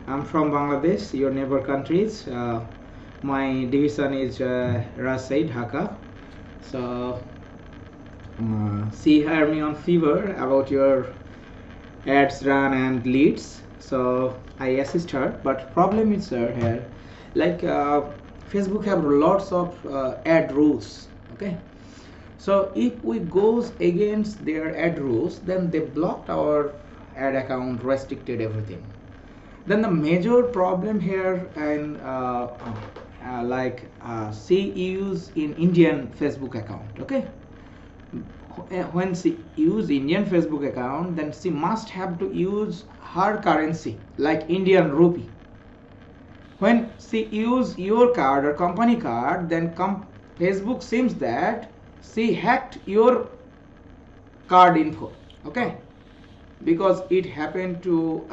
I'm from Bangladesh, your neighbor countries. My division is Rajshahi, Dhaka. So, see, hear me on Fiverr about your ads run and leads. So I assist her, but problem is here, like Facebook have lots of ad rules. Okay, so if we goes against their ad rules, then they blocked our ad account, restricted everything. Then the major problem here, and she use in Indian Facebook account. Okay, when she use Indian Facebook account, then she must have to use her currency like Indian rupee. When she use your card or company card, then Facebook seems that she hacked your card info. Okay, because it happened to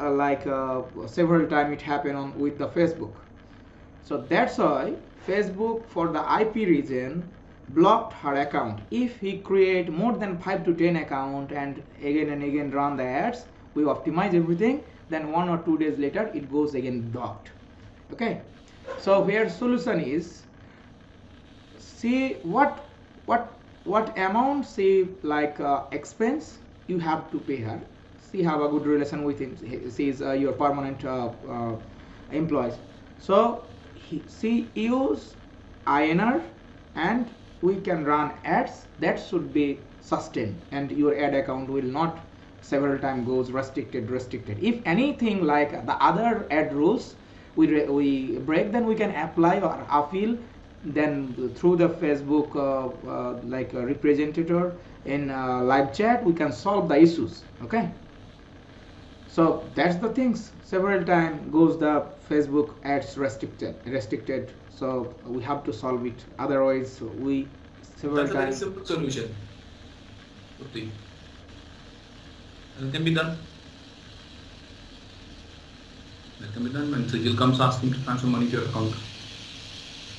several times it happened on with the Facebook. So that's why Facebook for the IP region blocked her account. If he create more than 5 to 10 account and again run the ads, we optimize everything, then 1 or 2 days later it goes again blocked. Okay, so where solution is, see what amount she expense you have to pay her. She have a good relation with him. She is your permanent employees. So she use INR and we can run ads that should be sustained, and your ad account will not several times goes restricted. If anything like the other ad rules we break, then we can apply or appeal, then through the Facebook representative in live chat we can solve the issues. Okay, so that's the things. Several times goes the Facebook ads restricted, so we have to solve it, otherwise we several times. That's a very simple solution. It can be done. That can be done. When Sejal comes asking to transfer money to your account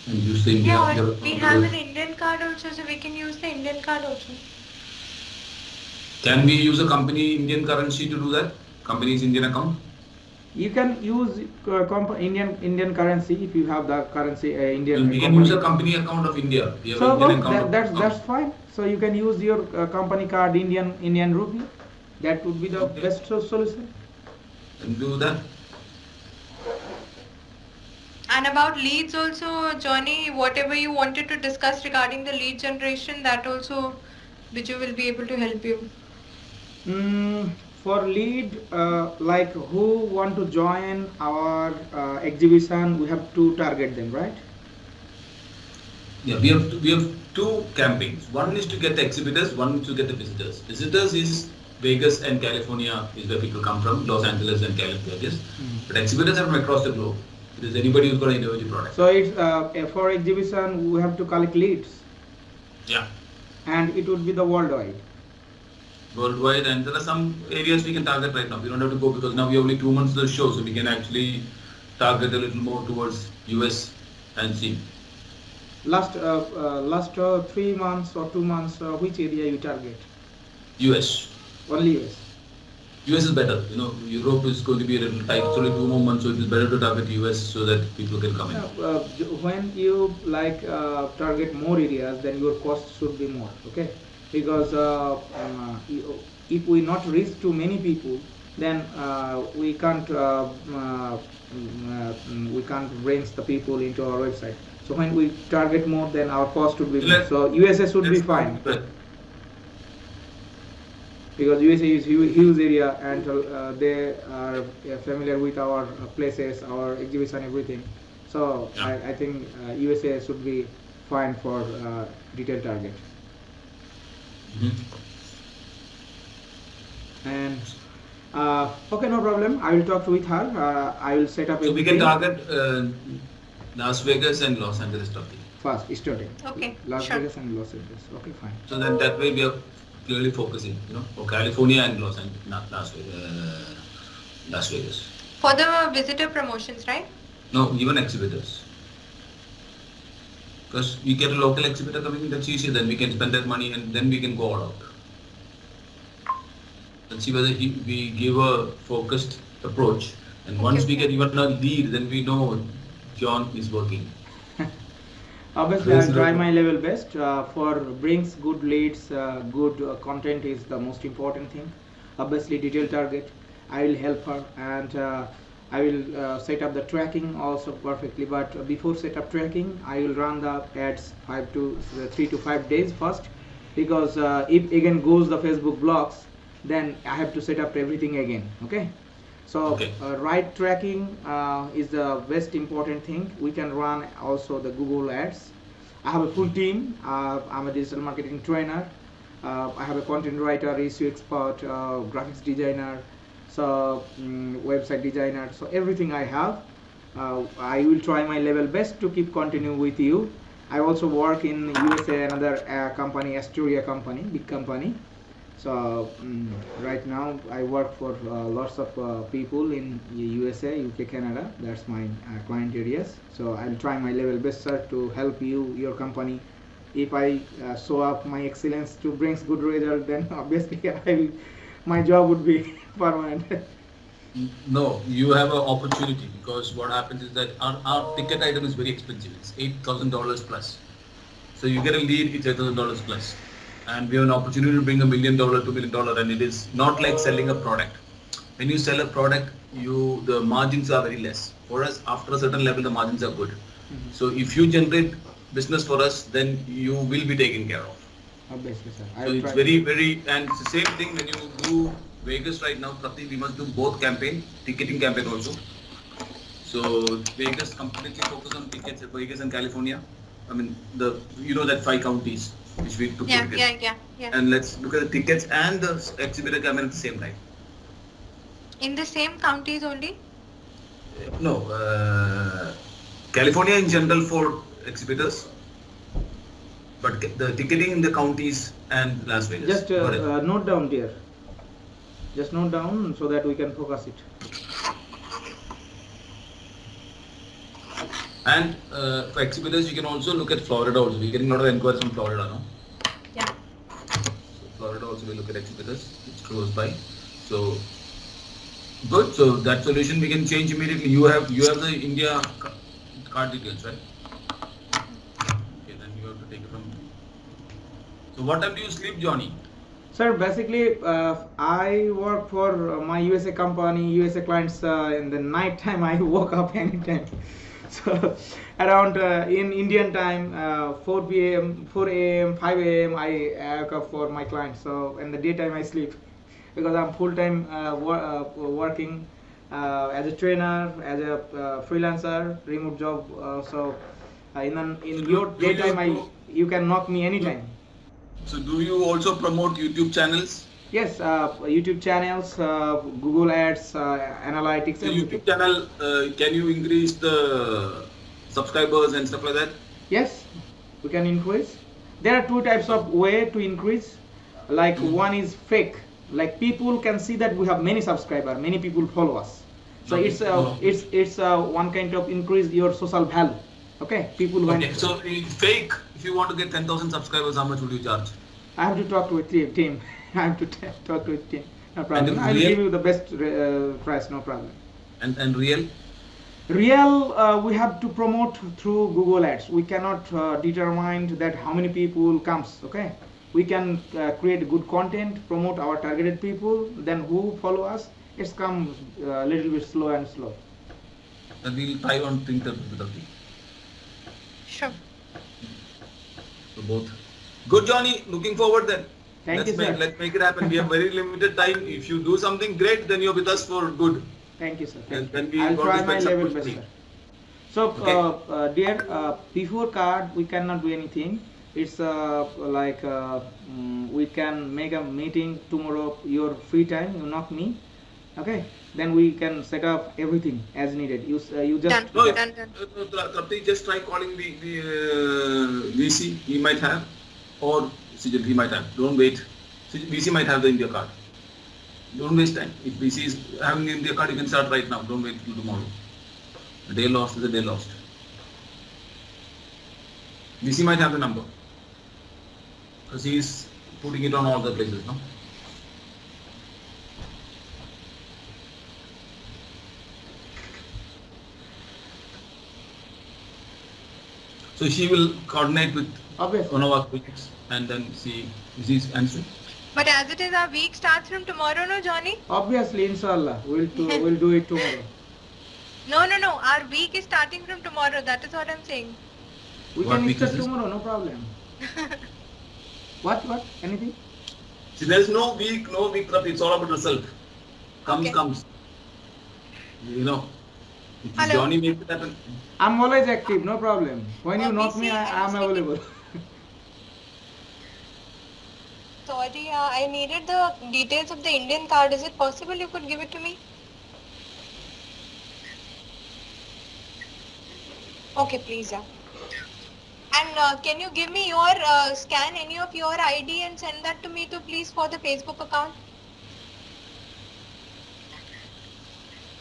and use the Indian. Yeah, but we have an Indian card also, so we can use the Indian card also. Can we use a company Indian currency to do that? Company's Indian account? You can use Indian currency if you have the currency Indian. We can use a company account of India. We have so Indian account that's fine. So you can use your company card Indian rupee. That would be the best solution. And do that. And about leads also, Johnny, whatever you wanted to discuss regarding the lead generation, that also Biju will be able to help you. For lead, like who want to join our exhibition, we have to target them, right? Yeah, we have two campaigns. One is to get the exhibitors, one is to get the visitors. Visitors is Vegas and California is where people come from, Los Angeles and California. But exhibitors are from across the globe. It is anybody who's got an individual product. So it's for exhibition we have to collect leads. Yeah. And it would be the worldwide. Worldwide, and there are some areas we can target right now. We don't have to go because now we have only 2 months of the show, so we can actually target a little more towards US and see. Last 3 months or 2 months, which area you target? US. Only US. US is better. Europe is going to be a little tight. It's only 2 more months, so it is better to target US so that people can come in. When you target more areas, then your cost should be more. Okay. Because if we not reach to many people, then we can't bring the people into our website. So when we target more, then our cost would be more. So USA should be fine. Because USA is huge area and they are familiar with our places, our exhibition, everything. So yeah. I think USA should be fine for detailed target. And okay, no problem. I will talk with her. I will set up. So we can target Las Vegas and Los Angeles starting. First, starting. Okay. Las Vegas and Los Angeles. Okay, fine. So then that way we are clearly focusing, for California and Los Angeles, not Las Vegas. For the visitor promotions, right? No, even exhibitors. Because we get a local exhibitor coming in, that's easy, then we can spend that money and then we can go all out. Let's see whether we give a focused approach And once we get even a lead, then we know John is working. Obviously, I'll try my level best. For brings good leads, good content is the most important thing. Obviously, detailed target. I will help her, and I will set up the tracking also perfectly. But before set up tracking, I will run the ads 3 to 5 days first, because if again goes the Facebook blocks, then I have to set up everything again. Okay. So Okay. right tracking is the best important thing. We can run also the Google ads. I have a full team. I'm a digital marketing trainer. I have a content writer, issue expert, graphics designer, so website designer. So everything I have. I will try my level best to keep continue with you. I also work in USA, another company, Astoria company, big company. So right now I work for lots of people in USA, UK, Canada. That's my client areas. So I'll try my level best, sir, to help you, your company. If I show up my excellence to brings good result, then obviously my job would be permanent. No, you have an opportunity, because what happens is that our ticket item is very expensive. It's $8,000 plus. So you get a lead, it's $8,000 plus. And we have an opportunity to bring $1 million, $2 million, and it is not like selling a product. When you sell a product, the margins are very less. For us, after a certain level, the margins are good. Mm-hmm. So if you generate business for us, then you will be taken care of. Obviously, sir. So it's very, and it's the same thing when you do Vegas right now, Prati, we must do both campaign, ticketing campaign also. So Vegas completely focus on tickets, Vegas and California. I mean, that 5 counties which we took. Yeah. And let's look at the tickets and the exhibitor campaign at the same time. In the same counties only? No, California in general for exhibitors, but the ticketing in the counties and Las Vegas. Just note down, dear. Just note down so that we can focus it. And for exhibitors, you can also look at Florida also. We're getting a lot of inquiries from Florida, no? Yeah. So Florida also we look at exhibitors. It's close by. So good. So that solution we can change immediately. You have the India card details, right? Okay, then you have to take it from. So what time do you sleep, Johnny? Sir, basically, I work for my USA company, USA clients. In the night time, I woke up anytime. So around in Indian time, 4 p.m., 4 a.m., 5 a.m., I wake up for my clients. So in the daytime, I sleep because I'm full-time working as a trainer, as a freelancer, remote job. So in your daytime, you can knock me anytime. So do you also promote YouTube channels? Yes, YouTube channels, Google Ads, analytics. So YouTube channel, can you increase the subscribers and stuff like that? Yes, we can increase. There are 2 types of way to increase. Like one is fake. Like people can see that we have many subscribers, many people follow us. So it's one kind of increase your social value. Okay, people. Okay, so fake. If you want to get 10,000 subscribers, how much would you charge? I have to talk to a team. I have to talk to a team. No problem. I'll give you the best price. No problem. And real? Real, we have to promote through Google Ads. We cannot determine that how many people comes. Okay, we can create good content, promote our targeted people. Then who follow us? It's come a little bit slow and slow. Then we'll try on think that with Sure. So both. Good, Johnny. Looking forward then. Thank you, sir. Let's make it happen. We have very limited time. If you do something great, then you're with us for good. Thank you, sir. I'll try my level best, sir. So, dear, before card, we cannot do anything. It's we can make a meeting tomorrow. Your free time, you knock me. Okay, then we can set up everything as needed. You just done. Trapti, just try calling the VC. He might have, or Sijil, he might have. Don't wait. VC might have the India card. Don't waste time. If VC is having the India card, you can start right now. Don't wait till tomorrow. A day lost is a day lost. VC might have the number because he is putting it on all the places, no? So she will coordinate with Obviously. one of our colleagues and then see is he answering. But as it is, our week starts from tomorrow, no, Johnny? Obviously, inshallah, we'll do it tomorrow. No. Our week is starting from tomorrow. That is what I'm saying. We What can week start is this? tomorrow, no problem. What? Anything? See, there is no week, Rafi. It's all about yourself. Comes. You know, if Hello. Johnny makes it happen. I'm always active, no problem. When you knock me, Obviously, I'm I'm available. Sorry, I needed the details of the Indian card. Is it possible you could give it to me? Okay, please, yeah. And can you give me your, scan any of your ID and send that to me too, please, for the Facebook account?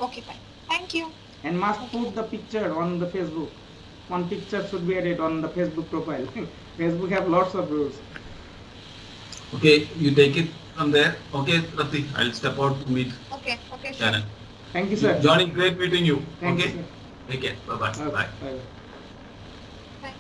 Okay, fine. Thank you. And must put the picture on the Facebook. One picture should be added on the Facebook profile. Facebook have lots of rules. Okay, you take it from there. Okay, Rafi, I'll step out to meet Okay, sure. Shannon. Thank you, sir. Johnny, great meeting you. Thank okay? you, sir. Take care. Bye-bye. Okay, Bye. bye. Bye.